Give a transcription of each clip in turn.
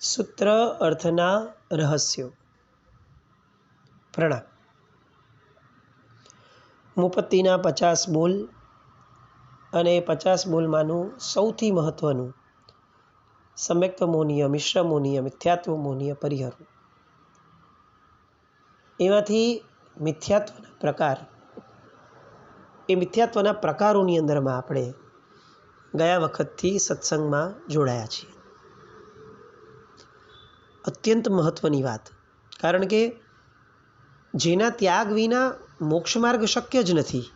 સૂત્ર અર્થના રહસ્યો. પ્રણામ. મુપત્તિના 50 બોલ અને 50 બોલમાંનું સૌથી મહત્ત્વનું સમ્યક્તમોનીય, મિશ્રમોનીય, મિથ્યાત્વમોનીય પરિહરો. એમાંથી મિથ્યાત્વના પ્રકાર, એ મિથ્યાત્વના પ્રકારોની અંદરમાં આપણે ગયા વખતથી સત્સંગમાં જોડાયા છીએ. અત્યંત મહત્ત્વની વાત, કારણ કે જેના ત્યાગ વિના મોક્ષ માર્ગ શક્ય જ નથી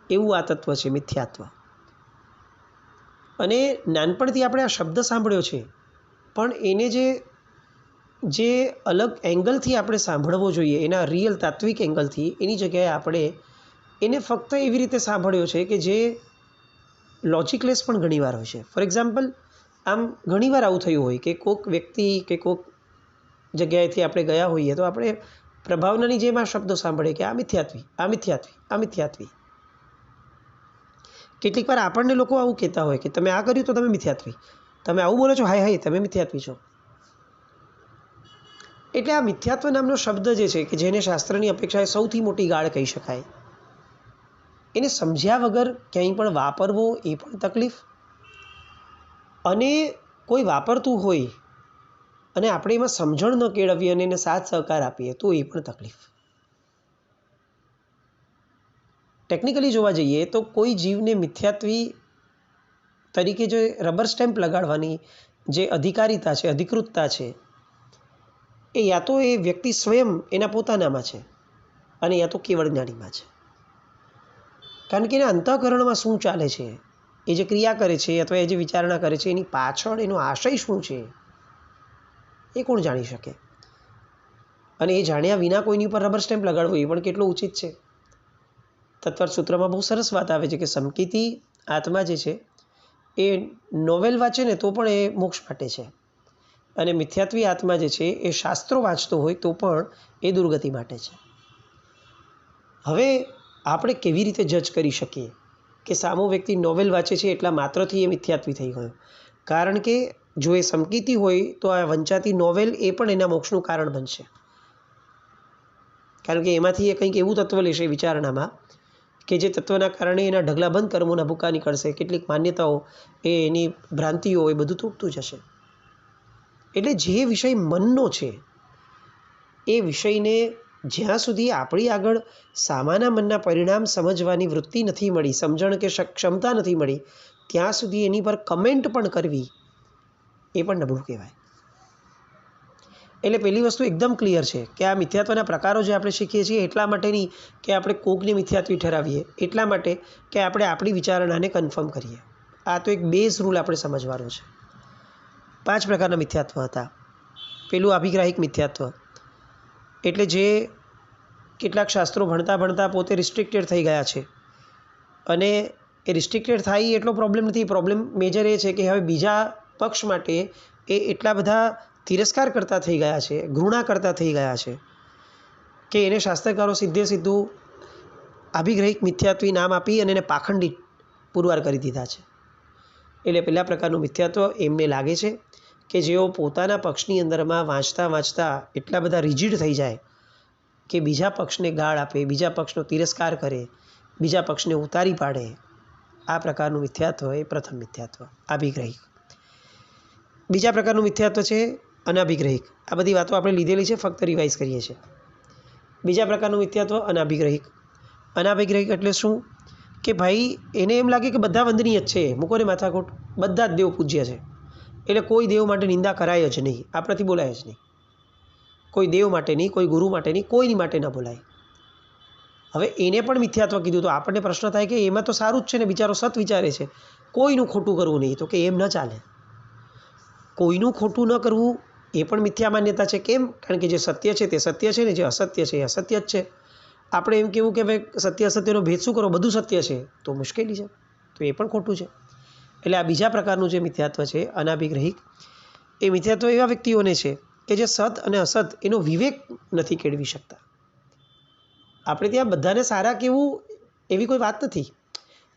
એવું આ તત્વ છે મિથ્યાત્વ. અને નાનપણથી આપણે આ શબ્દ સાંભળ્યો છે, પણ એને જે અલગ એંગલથી આપણે સાંભળવો જોઈએ, એના રિયલ તાત્વિક એંગલથી, એની જગ્યાએ આપણે એને ફક્ત એવી રીતે સાંભળ્યો છે કે જે લોજિકલેસ પણ ઘણીવાર હોય છે. ફોર એક્ઝામ્પલ, આમ ઘણીવાર આવું થયું હોય કે કોઈક વ્યક્તિ કે કોઈક જગ્યાએથી આપણે ગયા હોઈએ તો આપણે પ્રભાવનાની જેમ આ શબ્દો સાંભળીએ કે આ મિથ્યાત્વી, આ મિથ્યાત્વી, આ મિથ્યાત્વી. કેટલીક વાર આપણને લોકો આવું કહેતા હોય કે તમે આ કર્યું તો તમે મિથ્યાત્વી, તમે આવું બોલો છો, હાય હાય તમે મિથ્યાત્વી છો. એટલે આ મિથ્યાત્વ નામનો શબ્દ જે છે કે જેને શાસ્ત્રની અપેક્ષાએ સૌથી મોટી ગાળ કહી શકાય, એને સમજ્યા વગર ક્યાંય પણ વાપરવો એ પણ તકલીફ, અને કોઈ વાપરતું હોય અને આપણે એમાં સમજણ ન કેળવીએ અને એને સાથ સહકાર આપીએ તો એ પણ તકલીફ. ટેકનિકલી જોવા જઈએ તો કોઈ જીવને મિથ્યાત્વી તરીકે જે રબર સ્ટેમ્પ લગાડવાની જે અધિકારિતા છે, અધિકૃતતા છે, એ યા તો એ વ્યક્તિ સ્વયં એના પોતાનામાં છે અને યા તો કેવળ જ્ઞાનીમાં છે. કારણ કે એના અંતઃકરણમાં શું ચાલે છે, એ જે ક્રિયા કરે છે અથવા એ જે વિચારણા કરે છે, એની પાછળ એનો આશય શું છે એ કોણ જાણી શકે? અને એ જાણ્યા વિના કોઈની ઉપર રબર સ્ટેમ્પ લગાડવો એ પણ કેટલો ઉચિત છે. તત્વર સૂત્રમાં બહુ સરસ વાત આવે છે કે સમકીતી આત્મા જે છે એ નોવેલ વાંચે ને તો પણ એ મોક્ષ માટે છે, અને મિથ્યાત્વી આત્મા જે છે એ શાસ્ત્રો વાંચતો હોય તો પણ એ દુર્ગતિ માટે છે. હવે આપણે કેવી રીતે જજ કરી શકીએ કે સામો વ્યક્તિ નોવેલ વાંચે છે એટલા માત્રથી એ મિથ્યાત્વી થઈ ગયો? કારણ કે જો એ સમકીતી હોય તો આ વંચાતી નોવેલ એ પણ એના મોક્ષનું કારણ બનશે. કારણ કે એમાંથી એ કંઈક એવું તત્વ લેશે વિચારણામાં કે જે તત્વના કારણે એના ઢગલાબંધ કર્મોના ભૂકા નીકળશે, કેટલીક માન્યતાઓ, એની ભ્રાંતિઓ, એ બધું તૂટતું જશે. એટલે જે વિષય મનનો છે એ વિષયને જ્યાં સુધી આપણી આગળ સામાના મનના પરિણામ સમજવાની વૃત્તિ નથી મળી, સમજણ કે ક્ષમતા નથી મળી, ત્યાં સુધી એની પર કમેન્ટ પણ કરવી એ પણ નબળું કહેવાય. એટલે પહેલી વસ્તુ એકદમ ક્લિયર છે કે આ મિથ્યાત્વના પ્રકારો જે આપણે શીખીએ છીએ એટલા માટે નહીં કે આપણે કોકને મિથ્યાત્વી ઠરાવીએ, એટલા માટે કે આપણે આપણી વિચારણાને કન્ફર્મ કરીએ. આ તો એક બેઝ રૂલ આપણે સમજવાનો છે. 5 પ્રકારના મિથ્યાત્વ હતા. પેલું અભિગ્રાહિક મિથ્યાત્વ, એટલે જે કેટલાક શાસ્ત્રો ભણતા ભણતા પોતે રિસ્ટ્રિક્ટેડ થઈ ગયા છે, અને એ રિસ્ટ્રિક્ટેડ થાય એટલો પ્રોબ્લેમ નથી. પ્રોબ્લેમ મેજર એ છે કે હવે બીજા પક્ષ માટે એ એટલા બધા તિરસ્કાર કરતા થઈ ગયા છે, ઘૃણા કરતા થઈ ગયા છે કે એને શાસ્ત્રકારો સીધું અભિગ્રહિક મિથ્યાત્વી નામ આપી અને એને પાખંડી પુરવાર કરી દીધા છે. એટલે પહેલા પ્રકારનું મિથ્યાત્વ એમને લાગે છે કે જેઓ પોતાના પક્ષની અંદરમાં વાંચતા વાંચતા એટલા બધા રિજિડ થઈ જાય કે બીજા પક્ષને ગાળ આપે, બીજા પક્ષનો તિરસ્કાર કરે, બીજા પક્ષને ઉતારી પાડે. આ પ્રકારનું મિથ્યાત્વ એ પ્રથમ મિથ્યાત્વ, અભિગ્રહિક. બીજા પ્રકારનું મિથ્યાત્વ છે અનાભિગ્રહિક. આ બધી વાતો આપણે લીધેલી છે, ફક્ત રિવાઇઝ કરીએ છીએ. બીજા પ્રકારનું મિથ્યાત્વ અનાભિગ્રહિક. અનાભિગ્રહિક એટલે શું? કે ભાઈ એને એમ લાગે કે બધા વંદનીય જ છે, મૂકો ને માથાકૂટ, બધા જ દેવ પૂજ્ય છે, એટલે કોઈ દેવ માટે નિંદા કરાય જ નહીં, આપણાથી બોલાય જ નહીં. કોઈ દેવ માટે નહીં, કોઈ ગુરુ માટે નહીં, કોઈની માટે ન બોલાય. હવે એને પણ મિથ્યાત્વ કીધું તો આપણને પ્રશ્ન થાય કે એમાં તો સારું જ છે ને, બિચારો સત વિચારે છે, કોઈનું ખોટું કરવું નહીં. તો કે એમ ન ચાલે. કોઈનું ખોટું ન કરવું એ પણ મિથ્યા માન્યતા છે. કેમ? કારણ કે જે સત્ય છે તે સત્ય છે ને જે અસત્ય છે એ અસત્ય જ છે. આપણે એમ કહેવું કે ભાઈ સત્ય અસત્યનો ભેદ શું કરો, બધું સત્ય છે, તો મુશ્કેલી છે, તો એ પણ ખોટું છે. એટલે આ બીજા પ્રકારનું જે મિથ્યાત્વ છે અનાભિગ્રહિક, એ મિથ્યાત્વ એવા વ્યક્તિઓને છે કે જે સત અને અસત એનો વિવેક નથી કેળવી શકતા. આપણે ત્યાં બધાને સારા કહેવું એવી કોઈ વાત નથી.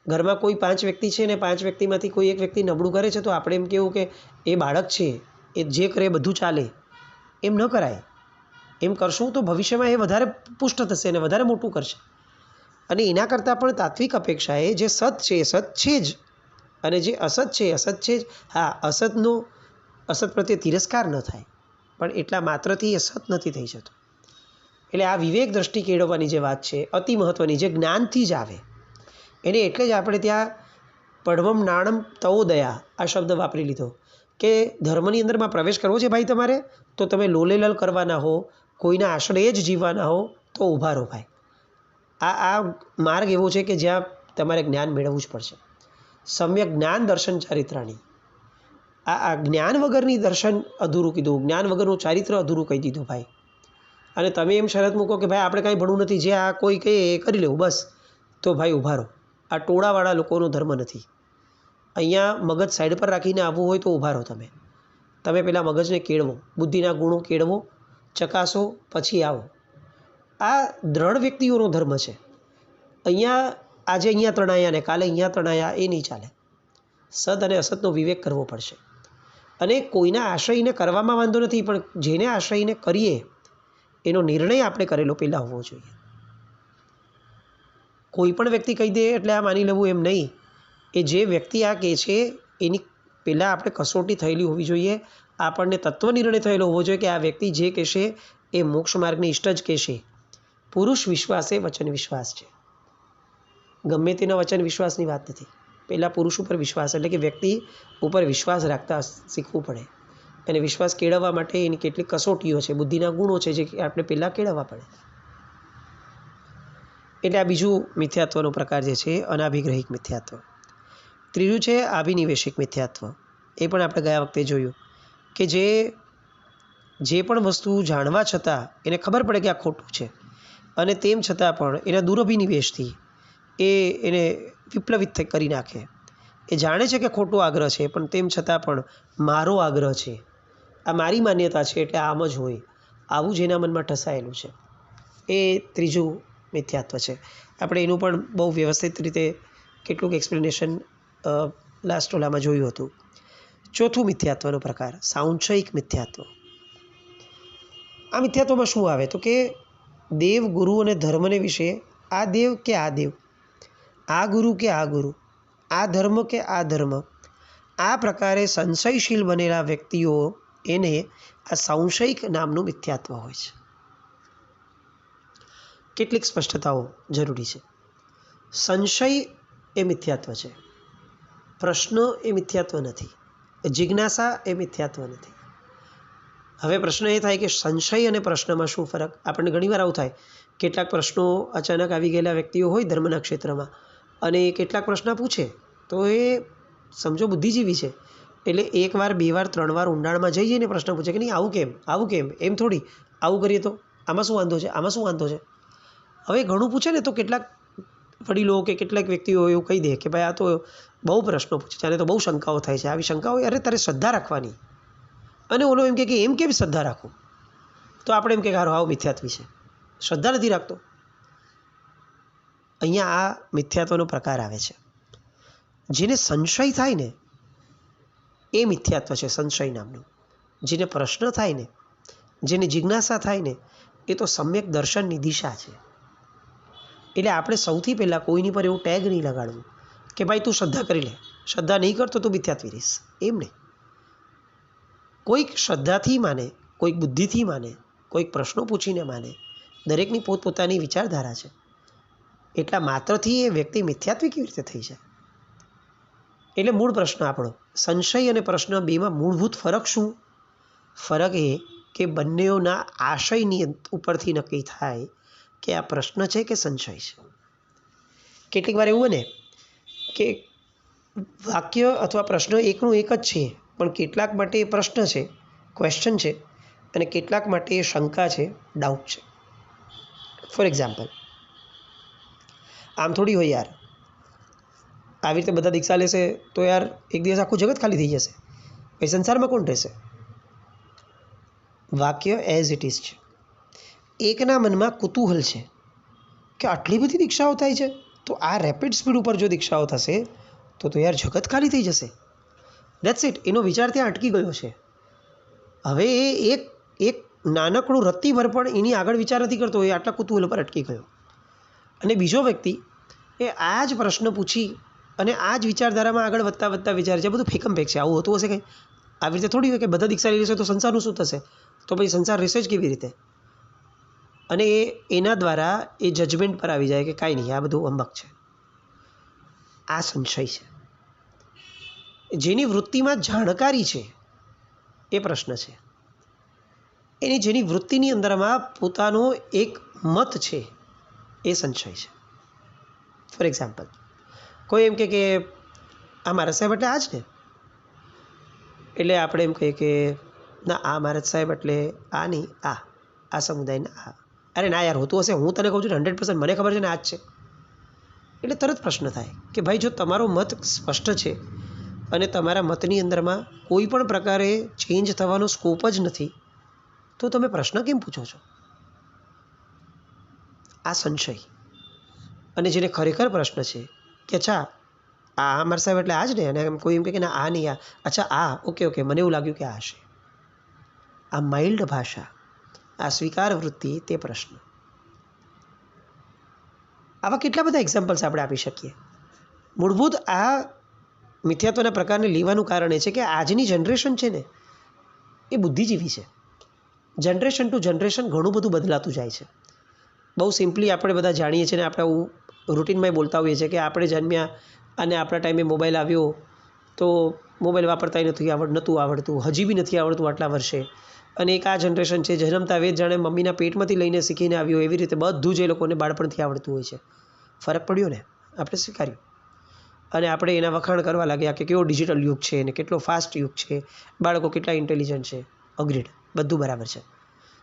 ઘરમાં કોઈ 5 વ્યક્તિ છે ને 5 વ્યક્તિમાંથી કોઈ એક વ્યક્તિ નબળું કરે છે તો આપણે એમ કહેવું કે એ બાળક છે, એ જે કરે બધું ચાલે, એમ ન કરાય. એમ કરશું તો ભવિષ્યમાં એ વધારે પુષ્ટ થશે અને વધારે મોટું કરશે. અને એના કરતાં પણ તાત્વિક અપેક્ષા એ જે સત છે એ સત છે જ, અને જે અસત છે એ અસત છે જ. હા, અસત પ્રત્યે તિરસ્કાર ન થાય, પણ એટલા માત્રથી એ સત નથી થઈ જતો. એટલે આ વિવેક દ્રષ્ટિ કેળવવાની જે વાત છે અતિ મહત્ત્વની, જે જ્ઞાનથી જ આવે, એને એટલે જ આપણે ત્યાં પડવમ નાણમ તવોદયા આ શબ્દ વાપરી લીધો કે ધર્મની અંદરમાં પ્રવેશ કરવો છે ભાઈ તમારે, તો તમે લોલેલલ કરવાના હો, કોઈના આશ્રય જ જીવવાના હો, તો ઊભા રહો ભાઈ. આ માર્ગ એવો છે કે જ્યાં તમારે જ્ઞાન મેળવવું જ પડશે. સમ્યક જ્ઞાન દર્શન ચારિત્રાણી. આ જ્ઞાન વગરની દર્શન અધૂરું કીધું, જ્ઞાન વગરનું ચારિત્ર અધૂરું કહી દીધું ભાઈ. અને તમે એમ શરત મૂકો કે ભાઈ આપણે કાંઈ ભણવું નથી, જે આ કોઈ કહે એ કરી લેવું બસ, તો ભાઈ ઊભા રહો. આ ટોળાવાળા લોકોનો ધર્મ નથી. અહીંયા મગજ સાઈડ પર રાખીને આવવું હોય તો ઊભા રહો. તમે પહેલાં મગજને કેળવો, બુદ્ધિના ગુણો કેળવો, ચકાસો, પછી આવો. આ દ્રઢ વ્યક્તિઓનો ધર્મ છે. આજે અહીંયા તણાયા ને કાલે અહીંયા તણાયા એ નહીં ચાલે. સદ અને અસતનો વિવેક કરવો પડશે. અને કોઈના આશ્રયને કરવામાં વાંધો નથી, પણ જેને આશ્રયને કરીએ એનો નિર્ણય આપણે કરેલો પહેલાં હોવો જોઈએ. કોઈ પણ વ્યક્તિ કહી દે એટલે આ માની લેવું એમ નહીં. એ જે વ્યક્તિ આ કહે છે એની પહેલાં આપણે કસોટી થયેલી હોવી જોઈએ. આપણને તત્વ નિર્ણય થયેલો હોવો જોઈએ કે આ વ્યક્તિ જે કહેશે એ મોક્ષ માર્ગની ઇષ્ટ જ કહેશે. પુરુષ વિશ્વાસ એ વચન વિશ્વાસ છે. ગમે તેના વચન વિશ્વાસની વાત નથી. પહેલાં પુરુષ ઉપર વિશ્વાસ, એટલે કે વ્યક્તિ ઉપર વિશ્વાસ રાખતા શીખવું પડે. અને વિશ્વાસ કેળવવા માટે એની કેટલીક કસોટીઓ છે, બુદ્ધિના ગુણો છે, જે આપણે પહેલાં કેળવવા પડે. એટલે આ બીજું મિથ્યાત્વનો પ્રકાર જે છે અનાભિગ્રહિક મિથ્યાત્વ. ત્રીજું છે આભિનિવેશિક મિથ્યાત્વ. એ પણ આપણે ગયા વખતે જોયું કે જે પણ વસ્તુ જાણવા છતાં એને ખબર પડે કે આ ખોટું છે, અને તેમ છતાં પણ એના દુરભિનિવેશથી એને વિપ્લવિત કરી નાખે. એ જાણે છે કે ખોટો આગ્રહ છે, પણ તેમ છતાં પણ મારો આગ્રહ છે, આ મારી માન્યતા છે, એટલે આમ જ હોય, આવું જ એના મનમાં ઠસાયેલું છે. એ ત્રીજું મિથ્યાત્વ છે. આપણે એનું પણ બહુ વ્યવસ્થિત રીતે કેટલુંક એક્સપ્લેનેશન લાસ્ટ ઓલામાં જોયું હતું. ચોથું મિથ્યાત્વનો પ્રકાર સાંશયિક મિથ્યાત્વ. આ મિથ્યાત્વમાં શું આવે તો કે દેવ, ગુરુ અને ધર્મને વિશે આ દેવ કે આ દેવ, આ ગુરુ કે આ ગુરુ, આ ધર્મ કે આ ધર્મ, આ પ્રકારે સંશયશીલ બનેલા વ્યક્તિઓ એને આ સાંશયિક નામનું મિથ્યાત્વ હોય છે. કેટલીક સ્પષ્ટતાઓ જરૂરી છે. સંશય એ મિથ્યાત્વ છે, પ્રશ્ન એ મિથ્યાત્વ નથી, જિજ્ઞાસા એ મિથ્યાત્વ નથી. હવે પ્રશ્ન એ થાય કે સંશય અને પ્રશ્નમાં શું ફરક? આપણને ઘણીવાર આવું થાય, કેટલાક પ્રશ્નો અચાનક આવી ગયેલા વ્યક્તિઓ હોય ધર્મના ક્ષેત્રમાં, અને કેટલાક પ્રશ્ન પૂછે તો એ સમજો બુદ્ધિજીવી છે, એટલે એક વાર, બે વાર, ત્રણ વાર ઊંડાણમાં જઈ જઈને પ્રશ્ન પૂછે કે નહીં આવું કેમ, એમ થોડી, આવું કરીએ તો આમાં શું વાંધો છે, આમાં શું વાંધો છે. હવે ઘણું પૂછે ને તો કેટલાક વડીલો કે કેટલાક વ્યક્તિઓ એવું કહી દે કે ભાઈ આ તો બહુ પ્રશ્નો પૂછે છે, આને તો બહુ શંકાઓ થાય છે. આવી શંકાઓ, અરે તારે શ્રદ્ધા રાખવાની. અને ઓલો એમ કે એમ કેમ શ્રદ્ધા રાખું? તો આપણે એમ કે હારો આવો મિથ્યાત્વી છે, શ્રદ્ધા નથી રાખતો. અહીંયા આ મિથ્યાત્વનો પ્રકાર આવે છે. જેને સંશય થાય ને એ મિથ્યાત્વ છે, સંશય નામનું. જેને પ્રશ્ન થાય ને, જેને જિજ્ઞાસા થાય ને, એ તો સમ્યક દર્શનની દિશા છે. એટલે આપણે સૌથી પહેલાં કોઈની પર એવું ટેગ નહીં લગાડવું કે ભાઈ તું શ્રદ્ધા કરી લે, શ્રદ્ધા નહીં કરતો તું મિથ્યાત્વી રહીશ, એમ નહીં. કોઈક શ્રદ્ધાથી માને, કોઈક બુદ્ધિથી માને, કોઈક પ્રશ્નો પૂછીને માને, દરેકની પોતપોતાની વિચારધારા છે. એટલા માત્રથી એ વ્યક્તિ મિથ્યાત્વી કેવી રીતે થઈ જાય? એટલે મૂળ પ્રશ્ન આપણો, સંશય અને પ્રશ્ન બેમાં મૂળભૂત ફરક શું? ફરક એ કે બંનેઓના આશયની ઉપરથી નક્કી થાય કે આ પ્રશ્ન છે કે સંશય છે. કેટલીક વાર એવું બને કે વાક્ય અથવા પ્રશ્ન એકનું એક જ છે, પણ કેટલાક માટે એ પ્રશ્ન છે, ક્વેશ્ચન છે, અને કેટલાક માટે એ શંકા છે, ડાઉટ છે. ફોર એક્ઝામ્પલ, આમ થોડી હોય યાર, આવી રીતે બધા દીક્ષા લેશે તો યાર એક દિવસ આખું જગત ખાલી થઈ જશે, પછી સંસારમાં કોણ રહેશે? વાક્ય એઝ ઇટ ઇઝ છે. એકના મનમાં કુતૂહલ છે કે આટલી બધી દીક્ષાઓ થાય છે, તો આ રેપિડ સ્પીડ ઉપર જો દીક્ષાઓ થશે તો યાર જગત ખાલી થઈ જશે. That's it. એનો વિચાર ત્યાં અટકી ગયો છે. હવે એ એક નાનકડું રત્તીભર પણ એની આગળ વિચાર નથી કરતો, એ આટલા કુતૂહલ પર અટકી ગયો. અને બીજો વ્યક્તિ એ આ જ પ્રશ્ન પૂછી અને આ જ વિચારધારામાં આગળ વધતા વધતા વિચારે છે બધું ફેકમ ફેક છે, આવું હોતું હશે કંઈ? આવી રીતે થોડી હોય કે બધા દીક્ષા લઈ લેશે તો સંસારનું શું થશે, તો પછી સંસાર રહેશે જ કેવી રીતે? અને એના દ્વારા એ જજમેન્ટ પર આવી જાય કે કાંઈ નહીં, આ બધું અંબક છે. આ સંશય છે. જેની વૃત્તિમાં જાણકારી છે એ પ્રશ્ન છે. જેની વૃત્તિની અંદરમાં પોતાનો એક મત છે એ સંશય છે. ફોર એક્ઝામ્પલ, કોઈ એમ કે આ મહારાજ સાહેબ એટલે આ જ ને, એટલે આપણે એમ કહીએ કે ના, આ મહારાજ સાહેબ એટલે આ નહીં, આ સમુદાયના આ. અરે ના યાર, હોતું હશે, હું તને કહું છું ને 100% મને ખબર છે ને આ જ છે. એટલે તરત પ્રશ્ન થાય કે ભાઈ, જો તમારો મત સ્પષ્ટ છે અને તમારા મતની અંદરમાં કોઈ પણ પ્રકારે ચેન્જ થવાનો સ્કોપ જ નથી, તો તમે પ્રશ્ન કેમ પૂછો છો? આ સંશય. અને જેને ખરેખર પ્રશ્ન છે કે અચ્છા આ મારા સાહેબ એટલે આ જ ને, અને કોઈ એમ કે ના આ નહીં, અચ્છા આ, ઓકે, મને એવું લાગ્યું કે આ હશે. આ માઇલ્ડ ભાષા, આ સ્વીકાર વૃત્તિ, તે પ્રશ્ન. આવા કેટલા બધા એક્ઝામ્પલ્સ આપણે આપી શકીએ. મૂળભૂત આ મિથ્યાત્વના પ્રકારને લેવાનું કારણ એ છે કે આજની જનરેશન છે ને એ બુદ્ધિજીવી છે. જનરેશન ટુ જનરેશન ઘણું બધું બદલાતું જાય છે. બહુ સિમ્પલી આપણે બધા જાણીએ છીએ ને આપણે રૂટીનમાં બોલતા હોઈએ છીએ કે આપણે જન્મ્યા અને આપણા ટાઈમે મોબાઈલ આવ્યો તો મોબાઈલ વાપરતા નહોતું આવડતું, હજી બી નથી આવડતું આટલા વર્ષે. અને એક આ જનરેશન છે, જન્મતા વેદ જાણે મમ્મીના પેટમાંથી લઈને શીખીને આવ્યો એવી રીતે બધું જ એ લોકોને બાળપણથી આવડતું હોય છે. ફરક પડ્યો ને, આપણે સ્વીકાર્યું અને આપણે એના વખાણ કરવા લાગ્યા કે કેવો ડિજિટલ યુગ છે ને કેટલો ફાસ્ટ યુગ છે, બાળકો કેટલા ઇન્ટેલિજન્ટ છે. અગ્રીડ, બધું બરાબર છે.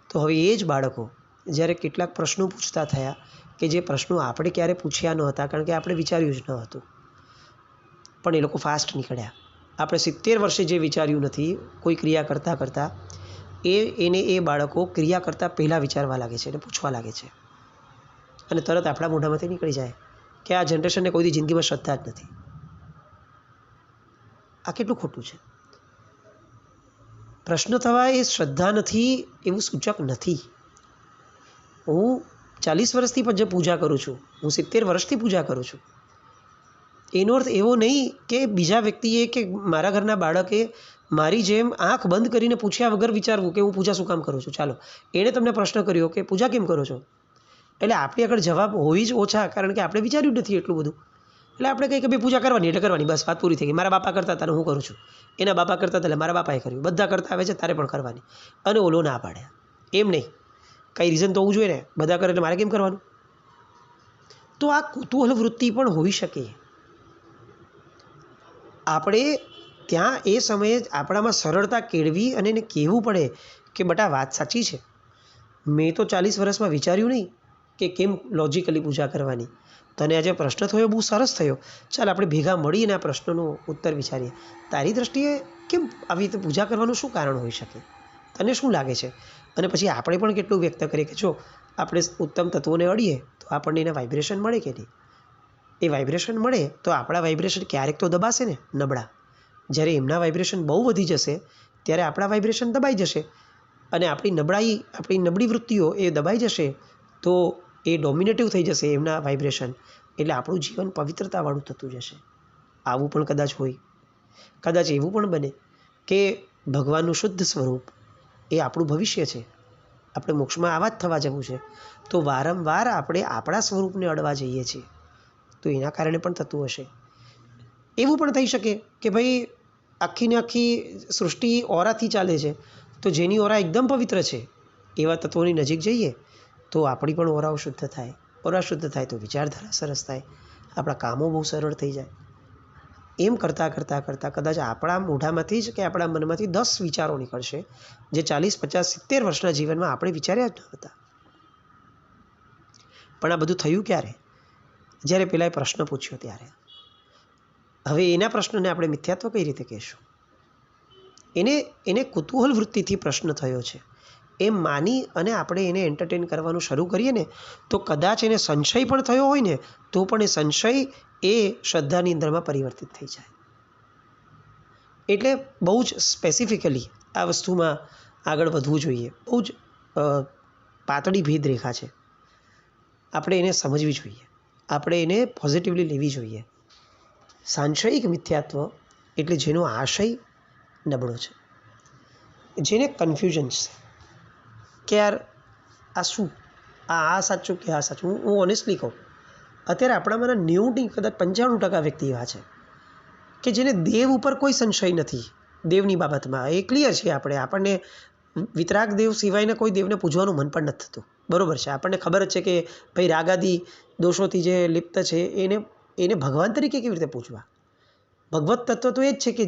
તો હવે એ જ બાળકો જ્યારે કેટલાક પ્રશ્નો પૂછતા થયા કે જે પ્રશ્નો આપણે ક્યારે પૂછ્યા ન હતા, કારણ કે આપણે વિચાર્યું જ ન હતું, પણ એ લોકો ફાસ્ટ નીકળ્યા. આપણે 70 વર્ષે જે વિચાર્યું નથી કોઈ ક્રિયા કરતાં કરતાં, એ બાળકો ક્રિયા કરતાં પહેલાં વિચારવા લાગે છે અને પૂછવા લાગે છે. અને તરત આપણા મોઢામાંથી નીકળી જાય કે આ જનરેશનને કોઈ જિંદગીમાં શ્રદ્ધા જ નથી. આ કેટલું ખોટું છે. પ્રશ્ન થવા એ શ્રદ્ધા નથી એવું સૂચક નથી. હું 40 વર્ષથી પણ જે પૂજા કરું છું, હું 70 વર્ષથી પૂજા કરું છું, એનો અર્થ એવો નહીં કે બીજા વ્યક્તિએ કે મારા ઘરના બાળકે મારી જેમ આંખ બંધ કરીને પૂછ્યા વગર વિચારવું કે હું પૂજા શું કામ કરું છું. ચાલો, એણે તમને પ્રશ્ન કર્યો કે પૂજા કેમ કરો છો, એટલે આપણી આગળ જવાબ હોય જ ઓછા, કારણ કે આપણે વિચાર્યું નથી એટલું બધું. એટલે આપણે કહીએ કે ભાઈ પૂજા કરવાની એટલે કરવાની, બસ વાત પૂરી થઈ ગઈ. મારા બાપા કરતા હતા હું કરું છું, એના બાપા કરતા હતા એટલે મારા બાપાએ કર્યું, બધા કરતા આવે છે તારે પણ કરવાની. અને ઓલો ના પાડે, એમ નહીં, કંઈ રીઝન તો હોવું જોઈએ ને, બધા કરે એટલે મારે કેમ કરવાનું? તો આ કુતૂહલ વૃત્તિ પણ હોઈ શકે. આપણે ત્યાં એ સમયે આપણામાં સરળતા કેળવી અને એને કહેવું પડે કે બટા વાત સાચી છે, મેં તો 40 વર્ષમાં વિચાર્યું નહીં કે કેમ લોજિકલી પૂજા કરવાની. તને આજે પ્રશ્ન થયો બહુ સરસ થયો, ચાલ આપણે ભેગા મળીને આ પ્રશ્નનો ઉત્તર વિચારીએ. તારી દ્રષ્ટિએ કેમ આવી રીતે પૂજા કરવાનું શું કારણ હોઈ શકે, તને શું લાગે છે? અને પછી આપણે પણ કેટલું વ્યક્ત કરીએ કે જો આપણે ઉત્તમ તત્વોને અડીએ તો આપણને એના વાઇબ્રેશન મળે કે નહીં. એ વાઇબ્રેશન મળે તો આપણા વાઇબ્રેશન ક્યારેક તો દબાશે ને, નબળા. જ્યારે એમના વાઇબ્રેશન બહુ વધી જશે ત્યારે આપણા વાઇબ્રેશન દબાઈ જશે અને આપણી નબળી વૃત્તિઓ એ દબાઈ જશે, તો એ ડોમિનેટિવ થઈ જશે એમના વાઇબ્રેશન, એટલે આપણું જીવન પવિત્રતાવાળું થતું જશે. આવું પણ કદાચ હોય. કદાચ એવું પણ બને કે ભગવાનનું શુદ્ધ સ્વરૂપ એ આપણું ભવિષ્ય છે, આપણે મોક્ષમાં આવા જ થવા જવું છે, તો વારંવાર આપણે આપણા સ્વરૂપને અડવા જઈએ છીએ, તો એના કારણે પણ થતું હશે. એવું પણ થઈ શકે કે ભાઈ આખીને આખી સૃષ્ટિ ઓરાથી ચાલે છે, તો જેની ઓરા એકદમ પવિત્ર છે એવા તત્વોની નજીક જઈએ તો આપણી પણ ઓરાઓ શુદ્ધ થાય. ઓરા શુદ્ધ થાય તો વિચારધારા સરસ થાય, આપણા કામો બહુ સરળ થઈ જાય. એમ કરતાં કરતાં કરતાં કદાચ આપણા મોઢામાંથી જ કે આપણા મનમાંથી 10 વિચારો નીકળશે જે 40, 50, 70 વર્ષના જીવનમાં આપણે વિચાર્યા જ ન હતા. પણ આ બધું થયું ક્યારે? જ્યારે પેલાએ પ્રશ્ન પૂછ્યો ત્યારે. હવે એના પ્રશ્નને આપણે મિથ્યાત્વ કઈ રીતે કહીશું? એને કુતૂહલ વૃત્તિથી પ્રશ્ન થયો છે એમ માની અને આપણે એને એન્ટરટેન કરવાનું શરૂ કરીએ ને, તો કદાચ એને સંશય પણ થયો હોય ને તો પણ એ સંશય એ શ્રદ્ધાની અંદરમાં પરિવર્તિત થઈ જાય. એટલે બહુ જ સ્પેસિફિકલી આ વસ્તુમાં આગળ વધવું જોઈએ. બહુ જ પાતળી ભેદરેખા છે. આપણે એને સમજવી જોઈએ, આપણે એને પોઝિટિવલી લેવી જોઈએ. સાંશયિક મિથ્યાત્વ એટલે જેનો આશય નબળો છે, જેને કન્ફ્યુઝન છે કે યાર આ શું, આ સાચું કે આ સાચું. હું ઓનેસ્ટલી કહું, અત્યારે આપણામાંના 90 કદાચ 95% વ્યક્તિ એવા છે કે જેને દેવ ઉપર કોઈ સંશય નથી. દેવની બાબતમાં એ ક્લિયર છે. આપણને વિતરાગ દેવ સિવાયના કોઈ દેવને પૂજવાનું મન પણ નથી થતું. બરાબર છે. આપણને ખબર જ છે કે ભાઈ રાગાદી દોષોથી જે લિપ્ત છે એને ભગવાન તરીકે કેવી રીતે પૂજવા. ભગવત તત્વ તો એ જ છે કે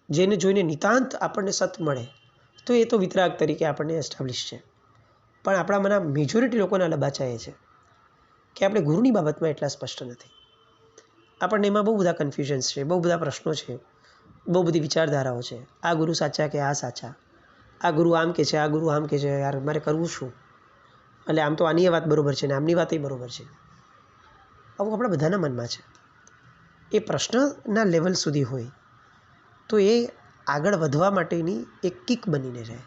જેને જોઈને નિતાંત આપણને સત મળે, તો એ તો વિતરાગ તરીકે આપણને એસ્ટાબ્લિશ છે. પણ આપણામાંના મેજોરિટી લોકોના લબાચા એ છે કે આપણે ગુરુની બાબતમાં એટલા સ્પષ્ટ નથી. આપણને એમાં બહુ બધા કન્ફ્યુઝન્સ છે, બહુ બધા પ્રશ્નો છે, બહુ બધી વિચારધારાઓ છે. આ ગુરુ સાચા કે આ સાચા, આ ગુરુ આમ કે છે, આ ગુરુ આમ કે છે. યાર મારે કરવું શું? એટલે આમ તો આની વાત બરાબર છે ને આમની વાત એ બરાબર છે. આવું આપણા બધાના મનમાં છે. એ પ્રશ્નના લેવલ સુધી હોય તો એ આગળ વધવા માટેની એક કિક બનીને રહે.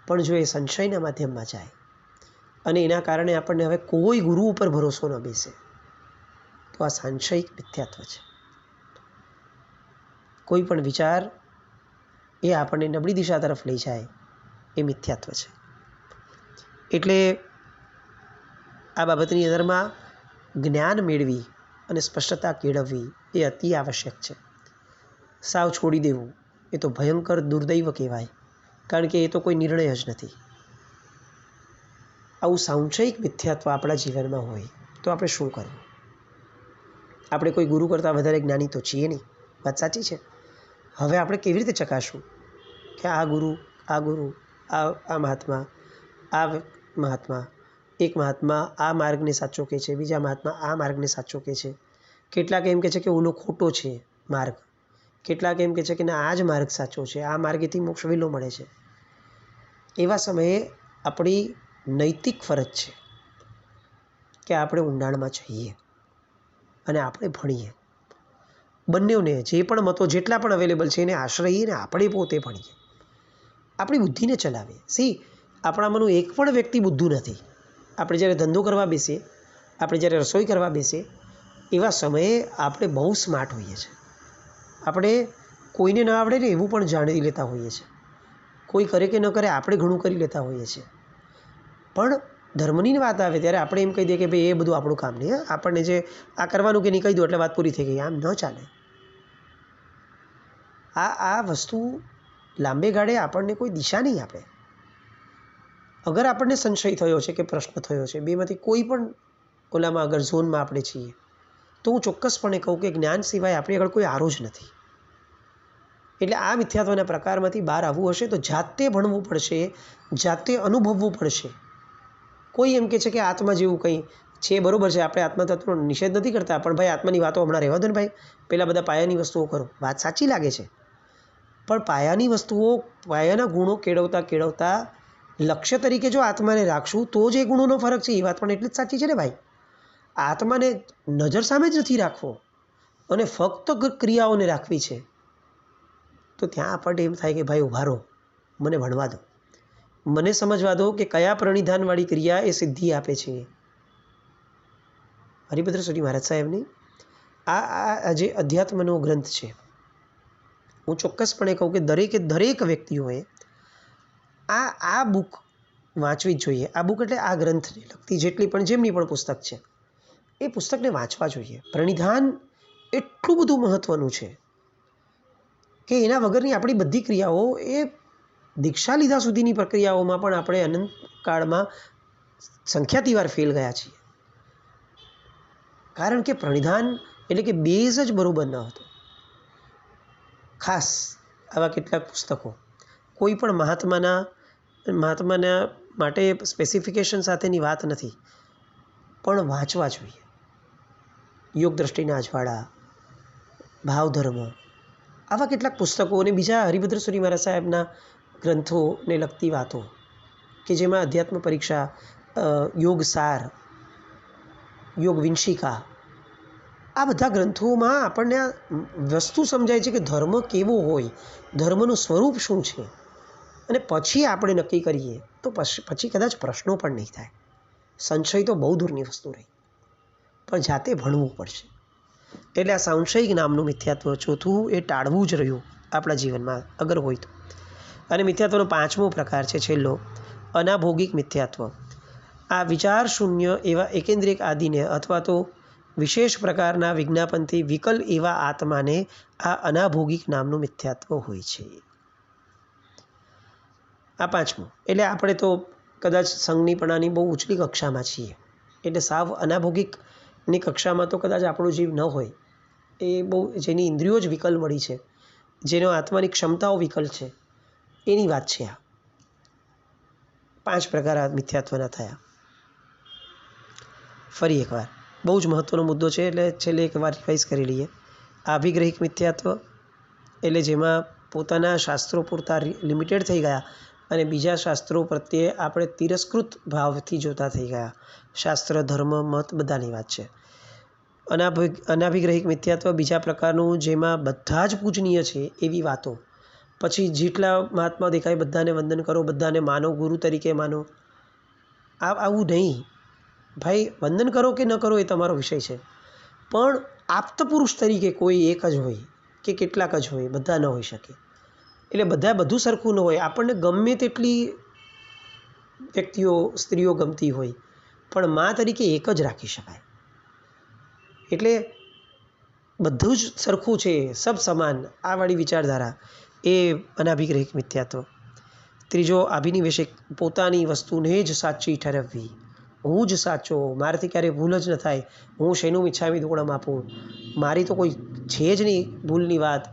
પણ જો એ સંશયના માધ્યમમાં જાય અને એના કારણે આપણને હવે કોઈ ગુરુ ઉપર ભરોસો ન બેસે, તો આ સાંશયિક મિથ્યાત્વ છે. કોઈ પણ વિચાર એ આપણને નબળી દિશા તરફ લઈ જાય એ મિથ્યાત્વ છે. એટલે આ બાબતની અંદરમાં જ્ઞાન મેળવી અને સ્પષ્ટતા કેળવવી એ અતિ આવશ્યક છે. સાવ છોડી દેવું એ તો ભયંકર દુર્દૈવ કહેવાય, કારણ કે એ તો કોઈ નિર્ણય જ નથી. આવું સાંશયિક મિથ્યાત્વ આપણા જીવનમાં હોય તો આપણે શું કરવું? આપણે કોઈ ગુરુ કરતાં વધારે જ્ઞાની તો છીએ નહીં, વાત સાચી છે. હવે આપણે કેવી રીતે ચકાસવું કે આ ગુરુ, આ મહાત્મા, એક મહાત્મા આ માર્ગને સાચો કહે છે, બીજા મહાત્મા આ માર્ગને સાચો કહે છે. કેટલાક એમ કહે છે કે ઓલો ખોટો છે માર્ગ, કેટલાક એમ કહે છે કે ના આ જ માર્ગ સાચો છે, આ માર્ગેથી મોક્ષ વહેલો મળે છે. એવા સમયે આપણી નૈતિક ફરજ છે કે આપણે ઊંડાણમાં જઈએ અને આપણે ભણીએ. બંનેઓને જે પણ મતો જેટલા પણ અવેલેબલ છે એને આશ્રયીએ ને આપણે પોતે ભણીએ, આપણી બુદ્ધિને ચલાવીએ. આપણામાંનું એક પણ વ્યક્તિ બુદ્ધુ નથી. આપણે જ્યારે ધંધો કરવા બેસીએ, આપણે જ્યારે રસોઈ કરવા બેસીએ, એવા સમયે આપણે બહુ સ્માર્ટ હોઈએ છીએ. આપણે કોઈને ન આવડે ને એવું પણ જાણી લેતા હોઈએ છીએ. કોઈ કરે કે ન કરે આપણે ઘણું કરી લેતા હોઈએ છીએ. પણ ધર્મની વાત આવે ત્યારે આપણે એમ કહી દઈએ કે ભાઈ એ બધું આપણું કામ નહીં, આપણને જે આ કરવાનું કે નહીં કહી દો એટલે વાત પૂરી થઈ ગઈ. આમ ન ચાલે. આ વસ્તુ લાંબે ગાળે આપણને કોઈ દિશા નહીં આપે. અગર આપણને સંશય થયો છે કે પ્રશ્ન થયો છે, બેમાંથી કોઈ પણ ઓલામાં અગર ઝોનમાં આપણે છીએ, તો હું ચોક્કસપણે કહું કે જ્ઞાન સિવાય આપણી આગળ કોઈ આરો જ નથી. એટલે આ મિથ્યાત્વના પ્રકારમાંથી બહાર આવવું હશે તો જાતે ભણવું પડશે, જાતે અનુભવવું પડશે. કોઈ એમ કહે છે કે આત્મા જેવું કંઈ છે, બરાબર છે, આપણે આત્મા તત્વનો નિષેધ નથી કરતા, પણ ભાઈ આત્માની વાતો હમણાં રહેવા દો ને ભાઈ, પહેલાં બધા પાયાની વસ્તુઓ કરો. વાત સાચી લાગે છે, પણ પાયાની વસ્તુઓ, પાયાના ગુણો કેળવતા લક્ષ્ય તરીકે જો આત્માને રાખશું તો જ એ ગુણોનો ફરક છે. એ વાત પણ એટલી જ સાચી છે ને ભાઈ. આત્માને નજર સામે જ નથી રાખવો અને ફક્ત ક્રિયાઓને રાખવી છે, તો ત્યાં આપણને એમ થાય કે ભાઈ ઉભા રહો, મને ભણવા દો, મને સમજવા દો કે કયા પ્રણિધાનવાળી ક્રિયા એ સિદ્ધિ આપે છે. હરિભદ્ર સ્વામી મહારાજ સાહેબની આ જે અધ્યાત્મનો ગ્રંથ છે, હું ચોક્કસપણે કહું કે દરેક વ્યક્તિઓએ આ બુક વાંચવી જ જોઈએ. આ બુક એટલે આ ગ્રંથને લગતી જેટલી પણ જેમની પણ પુસ્તક છે એ પુસ્તકને વાંચવા જોઈએ. પ્રણિધાન એટલું બધું મહત્ત્વનું છે કે એના વગરની આપણી બધી ક્રિયાઓ એ દીક્ષા લીધા સુધીની પ્રક્રિયાઓમાં પણ આપણે અનંતકાળમાં સંખ્યાતિવાર ફેલ ગયા છીએ. કારણ કે પ્રણિધાન એટલે કે બેઝ જ બરાબર ન હતો. ખાસ આવા કેટલાક પુસ્તકો કોઈ પણ મહાત્માના માટે સ્પેસિફિકેશન સાથેની વાત નથી, પણ વાંચવા જોઈએ. યોગ દ્રષ્ટિના અજવાળા, ભાવધર્મ, આવા કેટલાક પુસ્તકો અને બીજા હરિભદ્ર સ્વામી મહારાજ સાહેબના ગ્રંથોને લગતી વાતો કે જેમાં અધ્યાત્મ પરીક્ષા, યોગ સાર, યોગ વિંશિકા, આ બધા ગ્રંથોમાં આપણને આ વસ્તુ સમજાય છે કે ધર્મ કેવો હોય, ધર્મનું સ્વરૂપ શું છે. અને પછી આપણે નક્કી કરીએ તો પછી કદાચ પ્રશ્નો પણ નહીં થાય. સંશય તો બહુ દૂરની વસ્તુ રહી, પણ જાતે ભણવું પડશે. એટલે આ સાંશયિક નામનું મિથ્યાત્વ ચોથું એ ટાળવું જ રહ્યું આપણા જીવનમાં અગર હોય તો. અને મિથ્યાત્વનો પાંચમો પ્રકાર છે છેલ્લો, અનાભોગિક મિથ્યાત્વ. આ વિચાર શૂન્ય એવા એકેન્દ્રિક આદિને અથવા તો વિશેષ પ્રકારના વિજ્ઞાપનથી વિકલ એવા આત્માને આ અનાભોગિક નામનું મિથ્યાત્વ હોય છે. આ પાંચમું. એટલે આપણે તો કદાચ સંજ્ઞીપણાની બહુ ઊંચી કક્ષામાં છીએ, એટલે સાવ અનાભોગિકની કક્ષામાં તો કદાચ આપણો જીવ ન હોય. એ બહુ જેની ઇન્દ્રિયો જ વિકલ મળી છે, જેનો આત્માની ક્ષમતાઓ વિકલ છે, એની વાત છે આ. 5 પ્રકાર આ મિથ્યાત્વના થયા. ફરી એકવાર બહુ જ મહત્ત્વનો મુદ્દો છે, એટલે છેલ્લે એકવાર રિવાઇઝ કરી લઈએ. આભિગ્રહિક મિથ્યાત્વ એટલે જેમાં પોતાના શાસ્ત્રો પૂરતા લિમિટેડ થઈ ગયા અને બીજા શાસ્ત્રો પ્રત્યે આપણે તિરસ્કૃત ભાવથી જોતા થઈ ગયા. શાસ્ત્ર, ધર્મ, મત બધાની વાત છે. અનાભિગ્રહિક મિથ્યાત્વ બીજા પ્રકારનું, જેમાં બધા જ પૂજનીય છે એવી વાતો, પછી જેટલા મહાત્મા દેખાય બધાને વંદન કરો, બધાને માનો, ગુરુ તરીકે માનો. આવું નહીં ભાઈ. વંદન કરો કે ન કરો એ તમારો વિષય છે, પણ આપ્ત પુરુષ તરીકે કોઈ એક જ હોય કે કેટલાક જ હોય, બધા ન હોઈ શકે. એટલે બધા બધું સરખું ન હોય. આપણને ગમે તેટલી વ્યક્તિઓ, સ્ત્રીઓ ગમતી હોય, પણ મા તરીકે એક જ રાખી શકાય. એટલે બધું જ સરખું છે, સબ સમાન, આ વાળી વિચારધારા એ અનાભિગ્રહિક મિથ્યાત્વ. ત્રીજો આભિનિવેશિક, પોતાની વસ્તુને જ સાચી ઠેરવવી. હું જ સાચો, મારાથી ક્યારેય ભૂલ જ ન થાય, હું શેનું ઈચ્છામી દુકડમ આપું, મારી તો કોઈ છે જ નહીં ભૂલની વાત,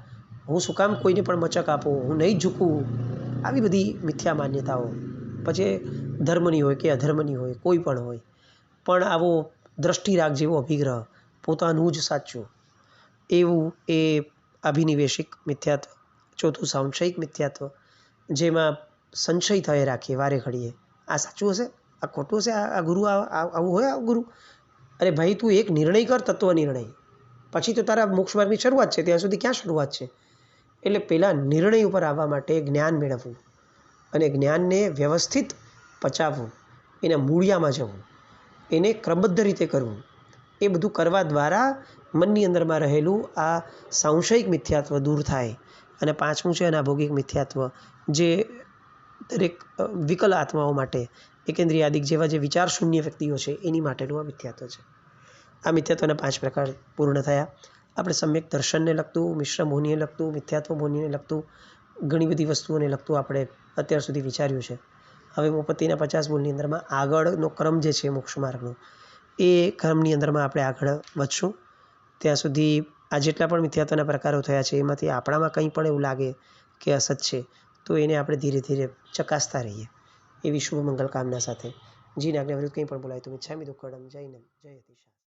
હું શું કામ કોઈને પણ મચક આપું, હું નહીં જ ઝૂકું. આવી બધી મિથ્યા માન્યતાઓ, પછી ધર્મની હોય કે અધર્મની હોય, કોઈ પણ હોય, પણ આવો દ્રષ્ટિરાગ જેવો અભિગ્રહ, પોતાનું જ સાચું, એવું એ અભિનિવેશિક મિથ્યાત્વ. ચોથું સાંશયિક મિથ્યાત્વ, જેમાં સંશય થયે રાખીએ વારે ઘડીએ, આ સાચું હશે, આ ખોટું હશે, આ ગુરુ આવું હોય, આ ગુરુ. અરે ભાઈ, તું એક નિર્ણય કર, તત્વ નિર્ણય, પછી તો તારા મોક્ષ માર્ગની શરૂઆત છે, ત્યાં સુધી ક્યાં શરૂઆત છે. એટલે પહેલાં નિર્ણય ઉપર આવવા માટે જ્ઞાન મેળવવું અને જ્ઞાનને વ્યવસ્થિત પચાવવું, એના મૂળિયામાં જવું, એને ક્રમબદ્ધ રીતે કરવું. એ બધું કરવા દ્વારા મનની અંદરમાં રહેલું આ સાંશયિક મિથ્યાત્વ દૂર થાય. અને પાંચમું છે અનાભોગિક મિથ્યાત્વ, જે દરેક વિકલ આત્માઓ માટે, એકેન્દ્રિયાદિક જેવા જે વિચાર શૂન્ય વ્યક્તિઓ છે એની માટેનું આ મિથ્યાત્વ છે. આ મિથ્યાત્વના 5 પ્રકાર પૂર્ણ થયા. આપણે સમ્યક દર્શનને લગતું, મિશ્ર મોહનીને લગતું, મિથ્યાત્વ મોહનીને લગતું, ઘણી બધી વસ્તુઓને લગતું આપણે અત્યાર સુધી વિચાર્યું છે. હવે મુપત્તિના 50 બોલની અંદરમાં આગળનો ક્રમ જે છે મોક્ષ માર્ગનો, એ ક્રમની અંદરમાં આપણે આગળ વધશું. ત્યાં સુધી આ જેટલા પણ મિથ્યાત્વના પ્રકારો થયા છે, એમાંથી આપણામાં કંઈ પણ એવું લાગે કે અસત છે, તો એને આપણે ધીરે ધીરે ચકાસતા રહીએ, એવી શુભ મંગલ કામના સાથે. જીને આજ્ઞા વિરુદ્ધ કંઈ પણ બોલાય તો મિચ્છામિ દુક્કડમ. જય નમ, જય અતિશા.